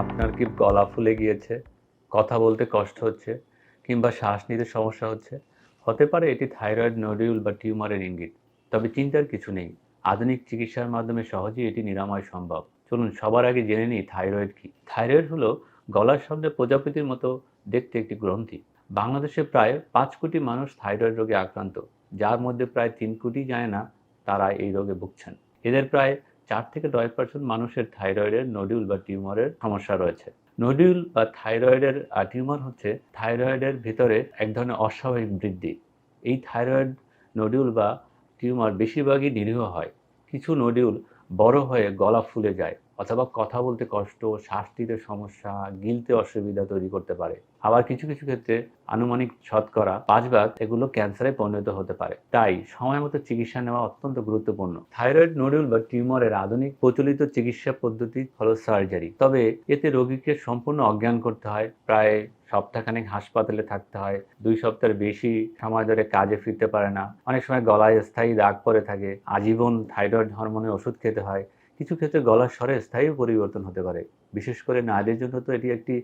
আপনার কি গলা ফুলে গিয়েছে, কথা বলতে কষ্ট হচ্ছে কিংবা শ্বাস নিতে সমস্যা হচ্ছে? হতে পারে এটি থাইরয়েড নোডিউল বা টিউমারের ইঙ্গিত। তবে চিন্তার কিছু নেই। আধুনিক চিকিৎসার মাধ্যমে সহজেই এটি নিরাময় সম্ভব। চলুন সবার আগে জেনে নিই থাইরয়েড কী। থাইরয়েড হলো গলার সামনে প্রজাপতির মতো দেখতে একটি গ্রন্থি। বাংলাদেশে প্রায় ৫ কোটি মানুষ থাইরয়েড রোগে আক্রান্ত, যার মধ্যে প্রায় ৩ কোটি জানে না তারা এই রোগে ভুগছেন। এদের প্রায় ৪ থেকে ৯% মানুষের থাইরয়েডের নোডিউল বা টিউমারের সমস্যা রয়েছে। নোডিউল বা থাইরয়েডের টিউমার হচ্ছে থাইরয়েডের ভিতরে এক ধরনের অস্বাভাবিক বৃদ্ধি। এই থাইরয়েড নোডিউল বা টিউমার বেশিরভাগই নিরীহ হয়। কিছু নোডিউল বড় হয়ে গলা ফুলে যায় অথবা কথা বলতে কষ্ট, শ্বাস নিতে সমস্যা, গিলতে অসুবিধা তৈরি করতে পারে। আবার কিছু কিছু ক্ষেত্রে আনুমানিক শতকরা ৫ ভাগ এগুলো ক্যান্সারে পরিণত হতে পারে। তাই সময় মতো চিকিৎসা নেওয়া অত্যন্ত গুরুত্বপূর্ণ। থাইরয়েড নোডুল বা টিউমারের আধুনিক প্রচলিত চিকিৎসা পদ্ধতি হলো সার্জারি। তবে এতে রোগীকে সম্পূর্ণ অজ্ঞান করতে হয়, প্রায় সপ্তাহখানেক হাসপাতালে থাকতে হয়, ২ সপ্তাহের বেশি সময় ধরে কাজে ফিরতে পারে না, অনেক সময় গলায় স্থায়ী দাগ পড়ে থাকে, আজীবন থাইরয়েড হরমোনের ওষুধ খেতে হয়। কিছু ক্ষেত্রে গলার স্বরে স্থায়ী পরিবর্তন হতে পারে। বিশেষ করে নারীদের জন্য তো এটি একটি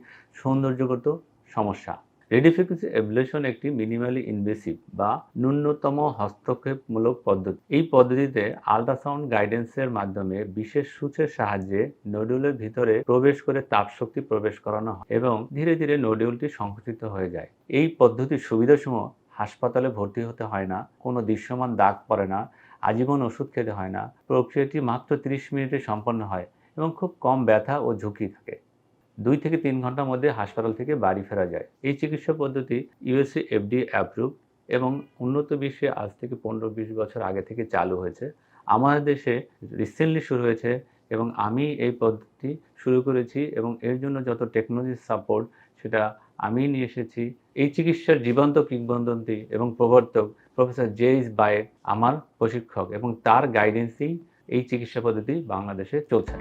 সৌন্দর্যগত সমস্যা। রেডিওফ্রিকোয়েন্সি অ্যাবলেশন একটি মিনিমালি ইনভেসিভ বা ন্যূনতম হস্তক্ষেপমূলক পদ্ধতি। এই পদ্ধতিতে আল্ট্রাসাউন্ড গাইডেন্সের মাধ্যমে বিশেষ সূচের সাহায্যে নোডুলের ভিতরে প্রবেশ করে তাপশক্তি প্রবেশ করানো হয় এবং ধীরে ধীরে নোডুলটি সংকুচিত হয়ে যায়। এই পদ্ধতির সুবিধাসমূহ: হাসপাতালে ভর্তি হতে হয় না, কোনো দৃশ্যমান দাগ পড়ে না, আজীবন ওষুধ খেতে হয় না, প্রক্রিয়াটি মাত্র ৩০ মিনিটে সম্পন্ন হয় এবং খুব কম ব্যথা ও ঝুঁকি থাকে। ২ থেকে ৩ ঘন্টার মধ্যে হাসপাতাল থেকে বাড়ি ফেরা যায়। এই চিকিৎসা পদ্ধতি ইউএসএ এফডিএ অ্যাপ্রুভ এবং উন্নত বিশ্বে আজ থেকে ১৫-২০ বছর আগে থেকে চালু হয়েছে। আমাদের দেশে রিসেন্টলি শুরু হয়েছে এবং আমি এই পদ্ধতি শুরু করেছি এবং এর জন্য যত টেকনোলজি সাপোর্ট সেটা আমিই নিয়ে এসেছি। এই চিকিৎসার জীবন্ত কিংবদন্তি এবং প্রবর্তক প্রফেসর জেইস বায়েক আমার প্রশিক্ষক এবং তার গাইডেন্সেই এই চিকিৎসা পদ্ধতি বাংলাদেশে চলছে।